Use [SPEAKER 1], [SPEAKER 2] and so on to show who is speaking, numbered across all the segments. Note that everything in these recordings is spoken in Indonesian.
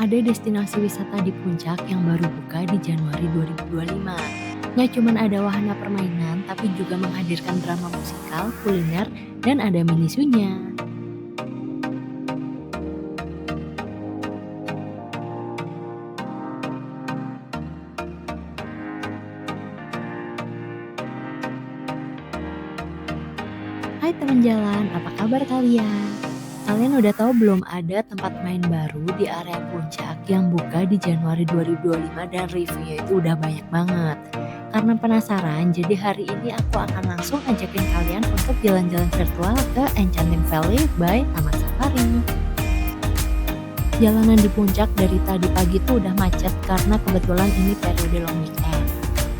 [SPEAKER 1] Ada destinasi wisata di puncak yang baru buka di Januari 2025. Nggak cuma ada wahana permainan, tapi juga menghadirkan drama musikal, kuliner, dan ada mini zoo-nya. Hai teman jalan, apa kabar kalian? Kalian udah tahu belum ada tempat main baru di area puncak yang buka di Januari 2025 dan reviewnya itu udah banyak banget. Karena penasaran, jadi hari ini aku akan langsung ajakin kalian untuk jalan-jalan virtual ke Enchanting Valley by Taman Safari. Jalanan di puncak dari tadi pagi tuh udah macet karena kebetulan ini periode long weekend.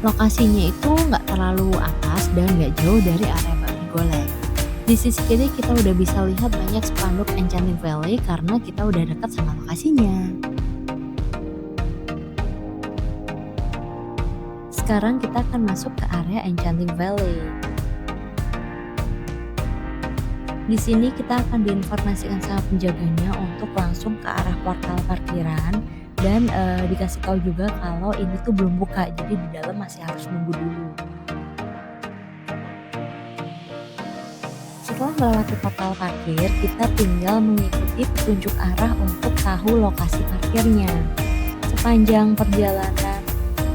[SPEAKER 1] Lokasinya itu nggak terlalu atas dan nggak jauh dari area Babi Golek. Di sisi kiri kita udah bisa lihat banyak spanduk Enchanting Valley karena kita udah dekat sama lokasinya. Sekarang kita akan masuk ke area Enchanting Valley. Di sini kita akan diinformasikan sama penjaganya untuk langsung ke arah portal parkiran dan dikasih tahu juga kalau ini tuh belum buka, jadi di dalam masih harus nunggu dulu. Setelah melewati portal parkir, kita tinggal mengikuti petunjuk arah untuk tahu lokasi parkirnya. Sepanjang perjalanan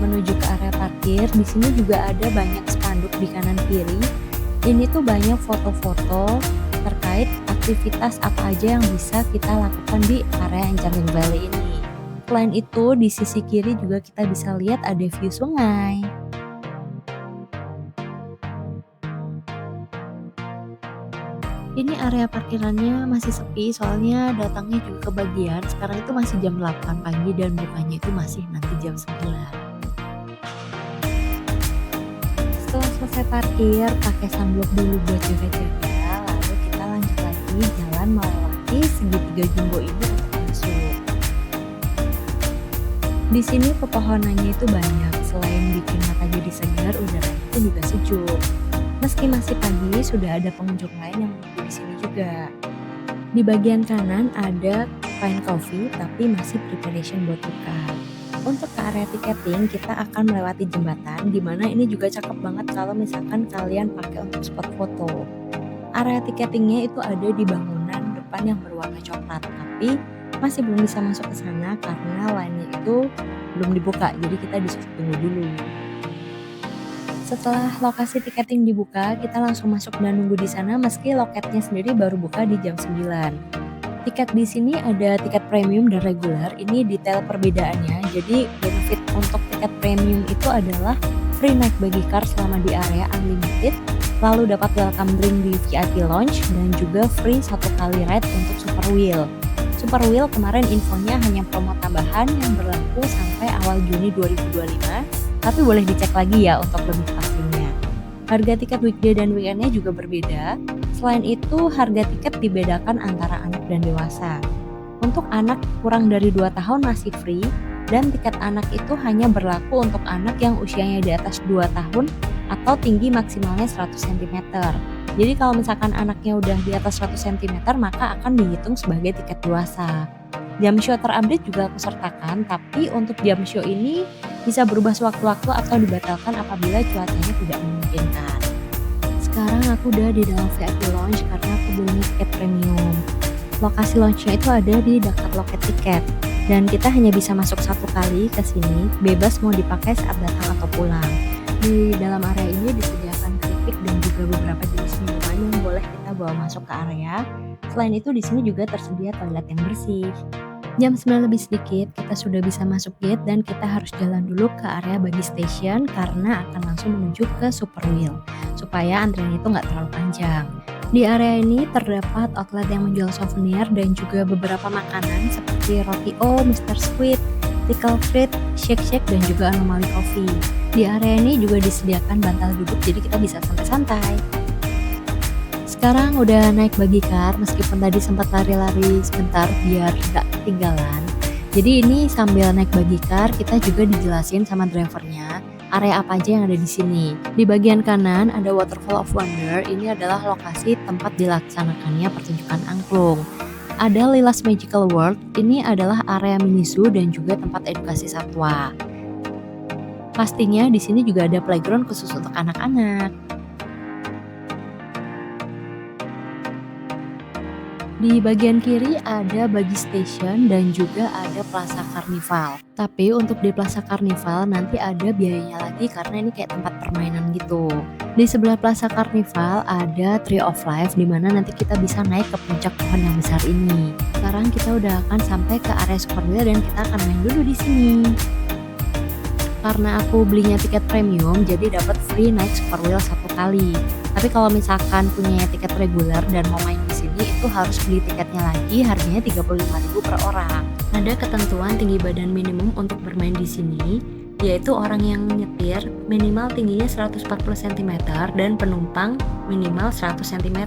[SPEAKER 1] menuju ke area parkir, di sini juga ada banyak spanduk di kanan kiri. Ini tuh banyak foto-foto terkait aktivitas apa aja yang bisa kita lakukan di area Enchanting Valley ini. Selain itu, di sisi kiri juga kita bisa lihat ada view sungai. Ini area parkirannya masih sepi soalnya datangnya juga kebagian. Sekarang itu masih jam 8 pagi dan bukanya itu masih nanti jam 9. Setelah selesai parkir, pakai sunblock dulu buat jaga-jaga, lalu kita lanjut lagi jalan melewati segitiga jumbo ini untuk masuk. Di sini pepohonannya itu banyak, selain bikin mata jadi segar, udara itu juga sejuk. Meski masih pagi, sudah ada pengunjung lain yang menunggu di sini juga. Di bagian kanan ada Fine Coffee, tapi masih preparation buat buka. Untuk ke area tiketing, kita akan melewati jembatan, di mana ini juga cakep banget kalau misalkan kalian pakai untuk spot foto. Area tiketingnya itu ada di bangunan depan yang berwarna coklat, tapi masih belum bisa masuk ke sana karena line-nya itu belum dibuka, jadi kita disuruh tunggu dulu. Setelah lokasi tiketing dibuka, kita langsung masuk dan nunggu di sana meski loketnya sendiri baru buka di jam 9. Tiket di sini ada tiket premium dan reguler, ini detail perbedaannya. Jadi benefit untuk tiket premium itu adalah free naik bagi car selama di area unlimited, lalu dapat welcome drink di VIP lounge, dan juga free 1 kali ride untuk Super Wheel. Super Wheel kemarin infonya hanya promo tambahan yang berlaku sampai awal Juni 2025, tapi boleh dicek lagi ya untuk lebih pastinya. Harga tiket weekday dan weekendnya juga berbeda. Selain itu, harga tiket dibedakan antara anak dan dewasa. Untuk anak kurang dari 2 tahun masih free, dan tiket anak itu hanya berlaku untuk anak yang usianya di atas 2 tahun atau tinggi maksimalnya 100 cm. Jadi kalau misalkan anaknya udah di atas 100 cm, maka akan dihitung sebagai tiket dewasa. Jam show terupdate juga aku sertakan, tapi untuk jam show ini bisa berubah sewaktu-waktu atau dibatalkan apabila cuacanya tidak memungkinkan. Sekarang aku udah di dalam VIP lounge karena aku belinya tiket premium. Lokasi lounge-nya itu ada di dekat loket tiket, dan kita hanya bisa masuk 1 kali ke sini, bebas mau dipakai saat datang atau pulang. Di dalam area ini disediakan keripik dan juga beberapa jenis minuman yang boleh kita bawa masuk ke area. Selain itu di sini juga tersedia toilet yang bersih. Jam 9 lebih sedikit, kita sudah bisa masuk gate dan kita harus jalan dulu ke area bagi station karena akan langsung menuju ke Super Wheel, supaya antriannya itu nggak terlalu panjang. Di area ini terdapat outlet yang menjual souvenir dan juga beberapa makanan seperti roti O, Mr. Squid, Tickle Treat, Shake-Shake, dan juga Anomaly Coffee. Di area ini juga disediakan bantal duduk jadi kita bisa santai-santai. Sekarang udah naik bagi car, meskipun tadi sempat lari-lari sebentar biar gak ketinggalan. Jadi ini sambil naik bagi car, kita juga dijelasin sama drivernya area apa aja yang ada di sini. Di bagian kanan ada Waterfall of Wonder, ini adalah lokasi tempat dilaksanakannya pertunjukan angklung. Ada Lilas Magical World, ini adalah area mini zoo dan juga tempat edukasi satwa. Pastinya di sini juga ada playground khusus untuk anak-anak. Di bagian kiri ada Buggy Station dan juga ada Plaza Carnival. Tapi untuk di Plaza Carnival nanti ada biayanya lagi karena ini kayak tempat permainan gitu. Di sebelah Plaza Carnival ada Tree of Life di mana nanti kita bisa naik ke puncak pohon yang besar ini. Sekarang kita udah akan sampai ke area Super Wheel dan kita akan main dulu di sini. Karena aku belinya tiket premium, jadi dapat free naik Super Wheel 1 kali. Tapi kalau misalkan punya tiket reguler dan mau main di sini itu harus beli tiketnya lagi, harganya 35.000 per orang. Ada ketentuan tinggi badan minimum untuk bermain di sini, yaitu orang yang nyetir minimal tingginya 140 cm dan penumpang minimal 100 cm.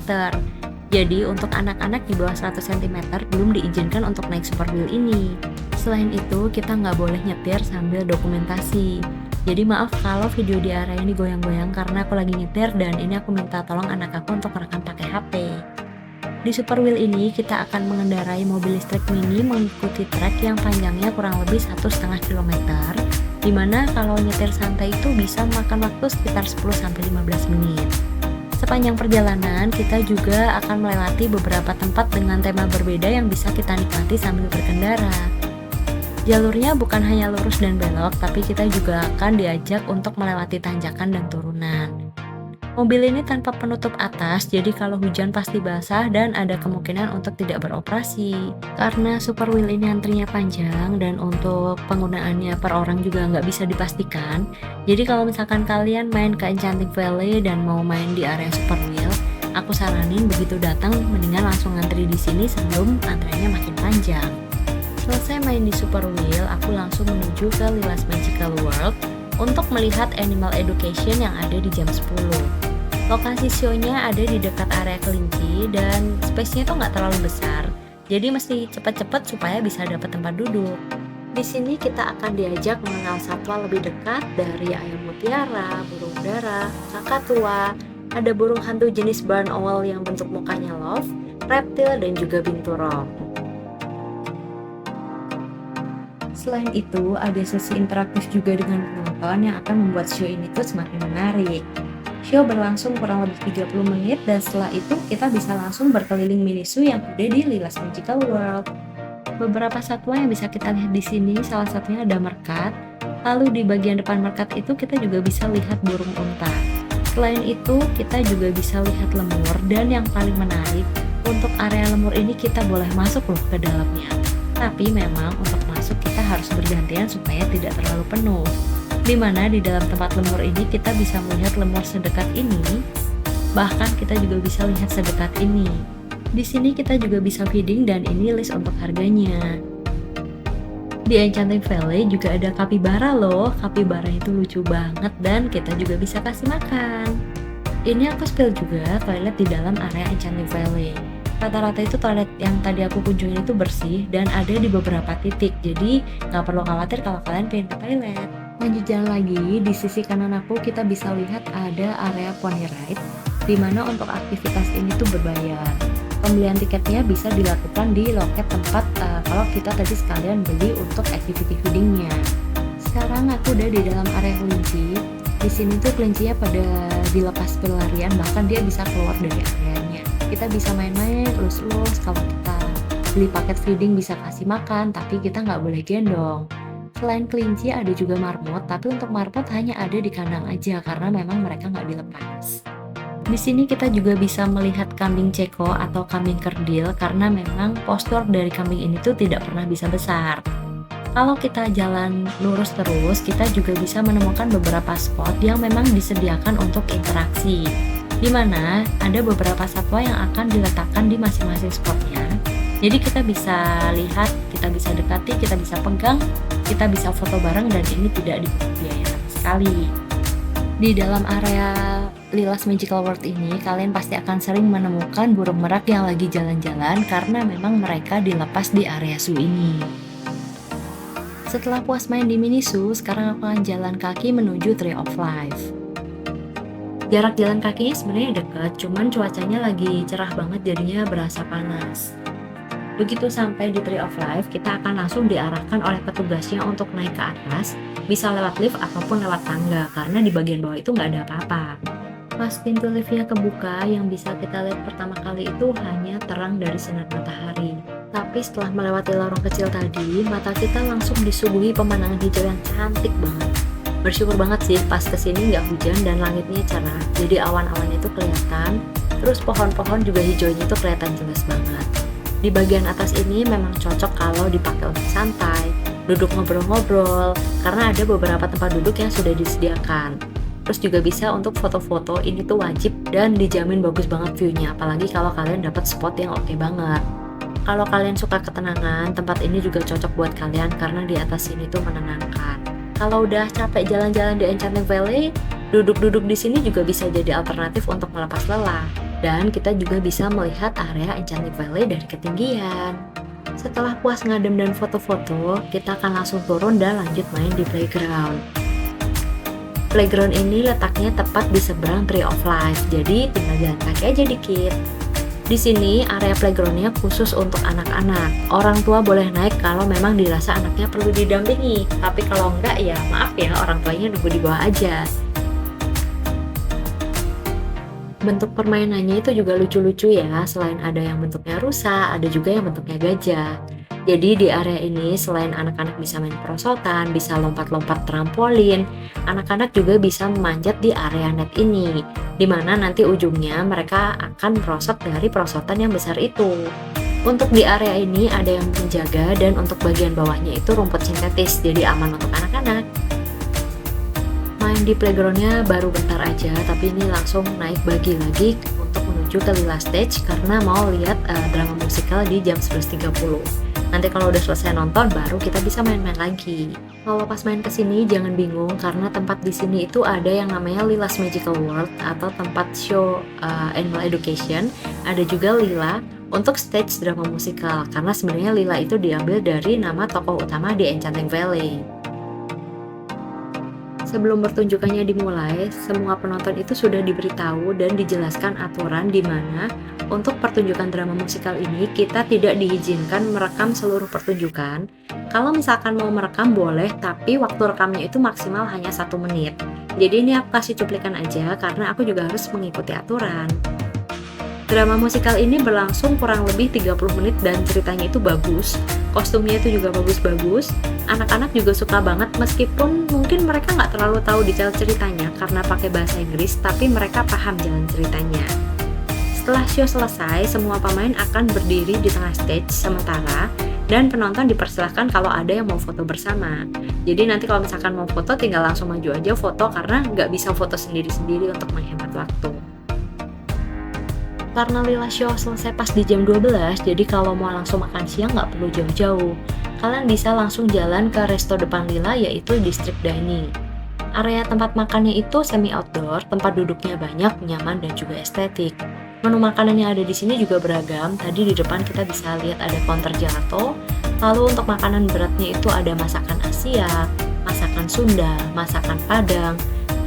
[SPEAKER 1] Jadi untuk anak-anak di bawah 100 cm belum diizinkan untuk naik Super Wheel ini. Selain itu, kita nggak boleh nyetir sambil dokumentasi. Jadi maaf kalau video di area ini goyang-goyang karena aku lagi nyetir dan ini aku minta tolong anak aku untuk rekam pakai HP. Di Super Wheel ini kita akan mengendarai mobil listrik mini mengikuti trek yang panjangnya kurang lebih 1,5 km, dimana kalau nyetir santai itu bisa makan waktu sekitar 10-15 menit. Sepanjang perjalanan kita juga akan melewati beberapa tempat dengan tema berbeda yang bisa kita nikmati sambil berkendara. Jalurnya bukan hanya lurus dan belok, tapi kita juga akan diajak untuk melewati tanjakan dan turunan. Mobil ini tanpa penutup atas, jadi kalau hujan pasti basah dan ada kemungkinan untuk tidak beroperasi. Karena Super Wheel ini antrinya panjang dan untuk penggunaannya per orang juga nggak bisa dipastikan. Jadi kalau misalkan kalian main ke Enchanting Valley dan mau main di area Super Wheel, aku saranin begitu datang mendingan langsung ngantri di sini sebelum antriannya makin panjang. Selesai main di Super Wheel, aku langsung menuju ke Lilas Magical World untuk melihat Animal Education yang ada di jam 10. Lokasi show-nya ada di dekat area kelinci dan space-nya tuh nggak terlalu besar, jadi mesti cepet-cepet supaya bisa dapat tempat duduk. Di sini kita akan diajak mengenal satwa lebih dekat dari ayam mutiara, burung dara, kakatua, ada burung hantu jenis barn owl yang bentuk mukanya love, reptil, dan juga binturong. Selain itu, ada sesi interaktif juga dengan penonton yang akan membuat show ini tuh semakin menarik. Show berlangsung kurang lebih 30 menit dan setelah itu kita bisa langsung berkeliling mini zoo yang ada di Lilas Magical World. Beberapa satwa yang bisa kita lihat di sini, salah satunya ada merkat. Lalu di bagian depan merkat itu kita juga bisa lihat burung unta. Selain itu, kita juga bisa lihat lemur dan yang paling menarik, untuk area lemur ini kita boleh masuk loh ke dalamnya. Tapi memang untuk masuk kita harus bergantian supaya tidak terlalu penuh. Dimana di dalam tempat lemur ini kita bisa melihat lemur sedekat ini, bahkan kita juga bisa lihat sedekat ini. Di sini kita juga bisa feeding dan ini list untuk harganya. Di Enchanting Valley juga ada kapibara loh, kapibara itu lucu banget dan kita juga bisa kasih makan. Ini aku spill juga toilet di dalam area Enchanting Valley. Rata-rata itu toilet yang tadi aku kunjungi itu bersih dan ada di beberapa titik, jadi nggak perlu khawatir kalau kalian pengen ke toilet. Lanjut jalan lagi, di sisi kanan aku kita bisa lihat ada area pony ride, dimana untuk aktivitas ini tuh berbayar. Pembelian tiketnya bisa dilakukan di loket tempat kalau kita tadi sekalian beli untuk activity feedingnya. Sekarang aku udah di dalam area kelinci. Di sini tuh kelincinya pada dilepas berlarian, bahkan dia bisa keluar dari areanya. Kita bisa main-main, elus-elus, kalau kita beli paket feeding bisa kasih makan, tapi kita nggak boleh gendong. Selain kelinci ada juga marmot, tapi untuk marmot hanya ada di kandang aja karena memang mereka nggak dilepas. Di sini kita juga bisa melihat kambing ceko atau kambing kerdil karena memang postur dari kambing ini tuh tidak pernah bisa besar. Kalau kita jalan lurus terus, kita juga bisa menemukan beberapa spot yang memang disediakan untuk interaksi, di mana ada beberapa satwa yang akan diletakkan di masing-masing spotnya. Jadi kita bisa lihat, kita bisa dekati, kita bisa pegang, kita bisa foto bareng dan ini tidak dipungut biaya sama sekali. Di dalam area Lilas Magical World ini, kalian pasti akan sering menemukan burung merak yang lagi jalan-jalan karena memang mereka dilepas di area zoo ini. Setelah puas main di mini zoo, sekarang aku akan jalan kaki menuju Tree of Life. Jarak jalan kakinya sebenarnya dekat, cuman cuacanya lagi cerah banget jadinya berasa panas. Begitu sampai di Tree of Life, kita akan langsung diarahkan oleh petugasnya untuk naik ke atas, bisa lewat lift ataupun lewat tangga, karena di bagian bawah itu nggak ada apa-apa. Pas pintu liftnya kebuka, yang bisa kita lihat pertama kali itu hanya terang dari sinar matahari. Tapi setelah melewati lorong kecil tadi, mata kita langsung disuguhi pemandangan hijau yang cantik banget. Bersyukur banget sih pas kesini nggak hujan dan langitnya cerah, jadi awan-awan itu kelihatan, terus pohon-pohon juga hijaunya itu kelihatan jelas banget. Di bagian atas ini memang cocok kalau dipakai untuk santai, duduk ngobrol-ngobrol, karena ada beberapa tempat duduk yang sudah disediakan. Terus juga bisa untuk foto-foto, ini tuh wajib dan dijamin bagus banget view-nya, apalagi kalau kalian dapat spot yang oke banget. Kalau kalian suka ketenangan, tempat ini juga cocok buat kalian karena di atas sini tuh menenangkan. Kalau udah capek jalan-jalan di Enchanting Valley, duduk-duduk di sini juga bisa jadi alternatif untuk melepas lelah. Dan kita juga bisa melihat area Enchanting Valley dari ketinggian. Setelah puas ngadem dan foto-foto, kita akan langsung turun dan lanjut main di playground. Playground ini letaknya tepat di seberang Tree of Life, jadi tinggal jalan kaki aja dikit. Di sini area playgroundnya khusus untuk anak-anak. Orang tua boleh naik kalau memang dirasa anaknya perlu didampingi. Tapi kalau enggak ya maaf ya, orang tuanya nunggu di bawah aja. Bentuk permainannya itu juga lucu-lucu ya. Selain ada yang bentuknya rusa, ada juga yang bentuknya gajah. Jadi di area ini selain anak-anak bisa main perosotan, bisa lompat-lompat trampolin, anak-anak juga bisa memanjat di area net ini, dimana nanti ujungnya mereka akan merosot dari perosotan yang besar itu. Untuk di area ini ada yang menjaga dan untuk bagian bawahnya itu rumput sintetis, jadi aman untuk anak-anak. Main di playgroundnya baru bentar aja, tapi ini langsung naik bagi lagi untuk menuju ke Lila Stage karena mau lihat drama musikal di jam 11.30. Nanti kalau udah selesai nonton baru kita bisa main-main lagi. Kalau pas main kesini jangan bingung karena tempat di sini itu ada yang namanya Lila's Magical World atau tempat show Animal Education. Ada juga Lila untuk stage drama musikal karena sebenarnya Lila itu diambil dari nama tokoh utama di Enchanting Valley. Sebelum pertunjukannya dimulai, semua penonton itu sudah diberitahu dan dijelaskan aturan di mana untuk pertunjukan drama musikal ini kita tidak diizinkan merekam seluruh pertunjukan. Kalau misalkan mau merekam boleh, tapi waktu rekamnya itu maksimal hanya 1 menit. Jadi ini aku kasih cuplikan aja karena aku juga harus mengikuti aturan. Drama musikal ini berlangsung kurang lebih 30 menit dan ceritanya itu bagus. Kostumnya itu juga bagus-bagus. Anak-anak juga suka banget meskipun mungkin mereka nggak terlalu tahu detail ceritanya karena pakai bahasa Inggris, tapi mereka paham jalan ceritanya. Setelah show selesai, semua pemain akan berdiri di tengah stage sementara dan penonton dipersilahkan kalau ada yang mau foto bersama. Jadi nanti kalau misalkan mau foto tinggal langsung maju aja foto karena nggak bisa foto sendiri-sendiri untuk menghemat waktu. Karena Lila Show selesai pas di jam 12, jadi kalau mau langsung makan siang nggak perlu jauh-jauh. Kalian bisa langsung jalan ke resto depan Lila yaitu District Dining. Area tempat makannya itu semi outdoor, tempat duduknya banyak, nyaman dan juga estetik. Menu makanan yang ada di sini juga beragam. Tadi di depan kita bisa lihat ada counter gelato. Lalu untuk makanan beratnya itu ada masakan Asia, masakan Sunda, masakan Padang.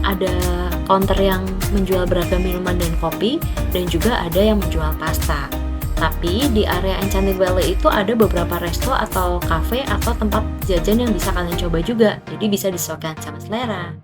[SPEAKER 1] Ada counter yang menjual beragam minuman dan kopi, dan juga ada yang menjual pasta. Tapi di area Enchanting Valley itu ada beberapa resto atau cafe atau tempat jajan yang bisa kalian coba juga, jadi bisa disesuaikan sama selera.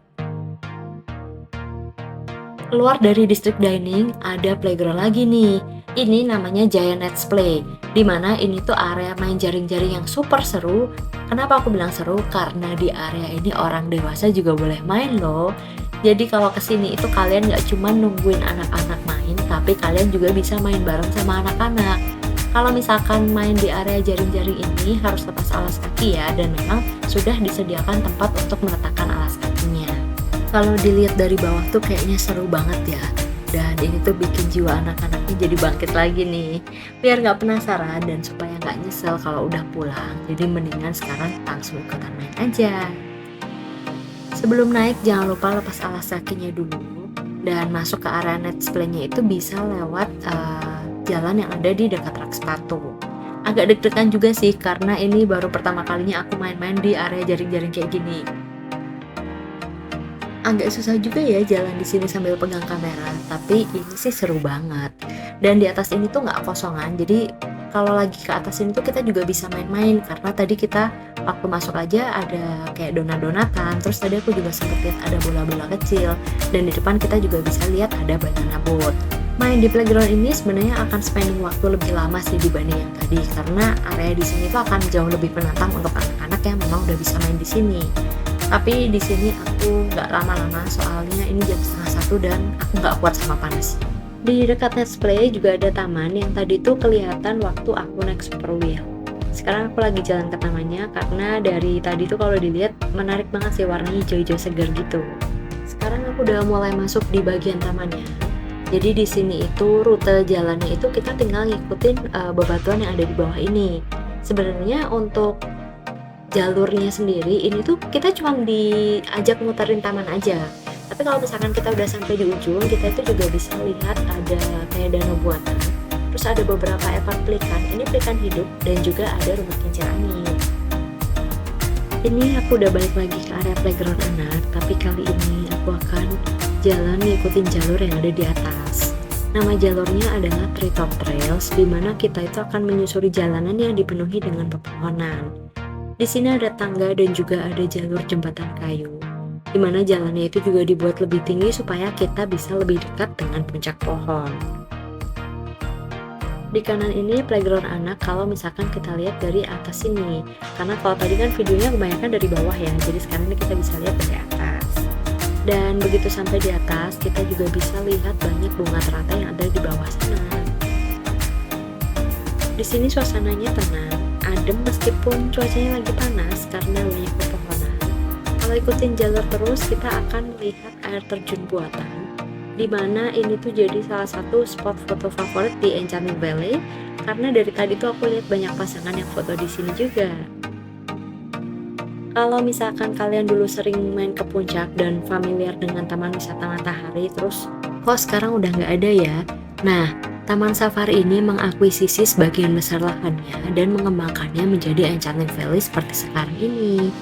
[SPEAKER 1] Keluar dari District Dining ada playground lagi nih. Ini namanya Giant Let's Play, dimana ini tuh area main jaring-jaring yang super seru. Kenapa aku bilang seru? Karena di area ini orang dewasa juga boleh main loh. Jadi kalau kesini itu kalian gak cuma nungguin anak-anak main, tapi kalian juga bisa main bareng sama anak-anak. Kalau misalkan main di area jaring-jaring ini harus lepas alas kaki ya, dan memang sudah disediakan tempat untuk meletakkan alas kakinya. Kalau dilihat dari bawah tuh kayaknya seru banget ya. Dan ini tuh bikin jiwa anak-anaknya jadi bangkit lagi nih. Biar gak penasaran dan supaya gak nyesel kalau udah pulang. Jadi mendingan sekarang langsung ikutan main aja. Sebelum naik jangan lupa lepas alas kakinya dulu. Dan masuk ke area net display-nya itu bisa lewat jalan yang ada di dekat rak sepatu. Agak deg-degan juga sih karena ini baru pertama kalinya aku main-main di area jaring-jaring kayak gini. Agak susah juga ya jalan di sini sambil pegang kamera, tapi ini sih seru banget. Dan di atas ini tuh nggak kosongan, jadi Kalau lagi ke atas ini tuh kita juga bisa main-main, karena tadi kita waktu masuk aja ada kayak donat-donatan, terus tadi aku juga sempet lihat ada bola-bola kecil, dan di depan kita juga bisa lihat ada banana boat. Main di playground ini sebenarnya akan spending waktu lebih lama sih dibanding yang tadi, karena area di sini tuh akan jauh lebih menantang untuk anak-anak yang memang udah bisa main di sini. Tapi di sini aku nggak lama-lama, soalnya ini jam setengah satu dan aku nggak kuat sama panas. Di dekat Let's Play juga ada taman yang tadi tuh kelihatan waktu aku naik Super Wheel. Sekarang aku lagi jalan ke tamannya karena dari tadi tuh kalau dilihat menarik banget sih, warnanya hijau-hijau segar gitu. Sekarang aku udah mulai masuk di bagian tamannya. Jadi di sini itu rute jalannya itu kita tinggal ngikutin bebatuan yang ada di bawah ini. Sebenarnya untuk jalurnya sendiri ini tuh kita cuma diajak muterin taman aja. Tapi kalau misalkan kita udah sampai di ujung, kita itu juga bisa lihat ada kayak danau buatan. Terus ada beberapa ekor pelikan, ini pelikan hidup, dan juga ada rumput kincir angin. Ini aku udah balik lagi ke area playground anak, tapi kali ini aku akan jalan ngikutin jalur yang ada di atas. Nama jalurnya adalah Treetop Trails, di mana kita itu akan menyusuri jalanan yang dipenuhi dengan pepohonan. Di sini ada tangga dan juga ada jalur jembatan kayu, di mana jalannya itu juga dibuat lebih tinggi supaya kita bisa lebih dekat dengan puncak pohon. Di kanan ini playground anak kalau misalkan kita lihat dari atas sini, karena kalau tadi kan videonya kebanyakan dari bawah ya, jadi sekarang ini kita bisa lihat dari atas. Dan begitu sampai di atas, kita juga bisa lihat banyak bunga teratai yang ada di bawah sana. Di sini suasananya tenang, adem meskipun cuacanya lagi panas karena banyak pepohonan. Kalau ikutin jalur terus, kita akan melihat air terjun buatan, di mana ini tuh jadi salah satu spot foto favorit di Enchanted Valley, karena dari tadi tuh aku lihat banyak pasangan yang foto di sini juga. Kalau misalkan kalian dulu sering main ke puncak dan familiar dengan taman wisata matahari, terus kok sekarang udah nggak ada ya? Nah, Taman Safari ini mengakuisisi sebagian besar lahannya dan mengembangkannya menjadi Enchanted Valley seperti sekarang ini.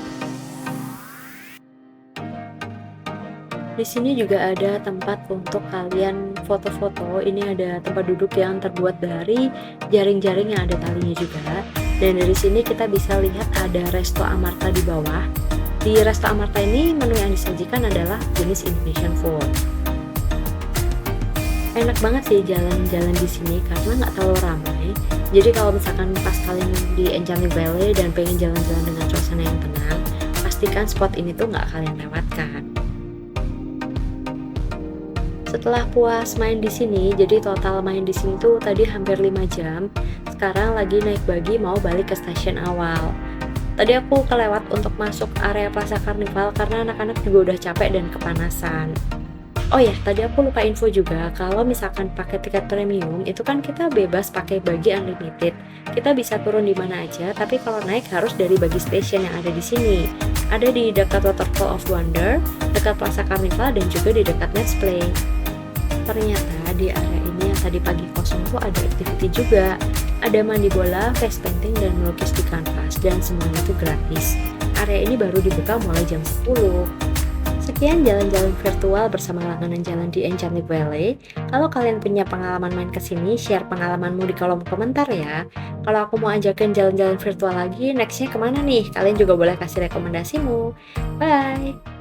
[SPEAKER 1] Di sini juga ada tempat untuk kalian foto-foto. Ini ada tempat duduk yang terbuat dari jaring-jaring yang ada talinya juga. Dan dari sini kita bisa lihat ada Resto Amarta di bawah. Di Resto Amarta ini menu yang disajikan adalah jenis Indonesian food. Enak banget sih jalan-jalan di sini karena nggak terlalu ramai. Jadi kalau misalkan pas kalian di Enchanted Valley dan pengen jalan-jalan dengan suasana yang tenang, pastikan spot ini tuh nggak kalian lewatkan. Setelah puas main di sini, jadi total main di sini tuh tadi hampir 5 jam. Sekarang lagi naik bagi mau balik ke stasiun awal. Tadi aku kelewat untuk masuk area Plaza Carnival karena anak-anak juga udah capek dan kepanasan. Oh ya, tadi aku lupa info juga, kalau misalkan pakai tiket premium itu kan kita bebas pakai bagi unlimited. Kita bisa turun di mana aja, tapi kalau naik harus dari bagi station yang ada di sini. Ada di dekat Waterfall of Wonder, dekat Plaza Carnival, dan juga di dekat Let's Play. Ternyata di area ini yang tadi pagi kosong tuh ada activity juga. Ada mandi bola, face painting, dan melukis di kanvas, dan semuanya itu gratis. Area ini baru dibuka mulai jam 10. Sekian jalan-jalan virtual bersama langganan jalan di Enchanted Valley. Kalau kalian punya pengalaman main kesini, share pengalamanmu di kolom komentar ya. Kalau aku mau ajakin jalan-jalan virtual lagi, nextnya kemana nih? Kalian juga boleh kasih rekomendasimu. Bye!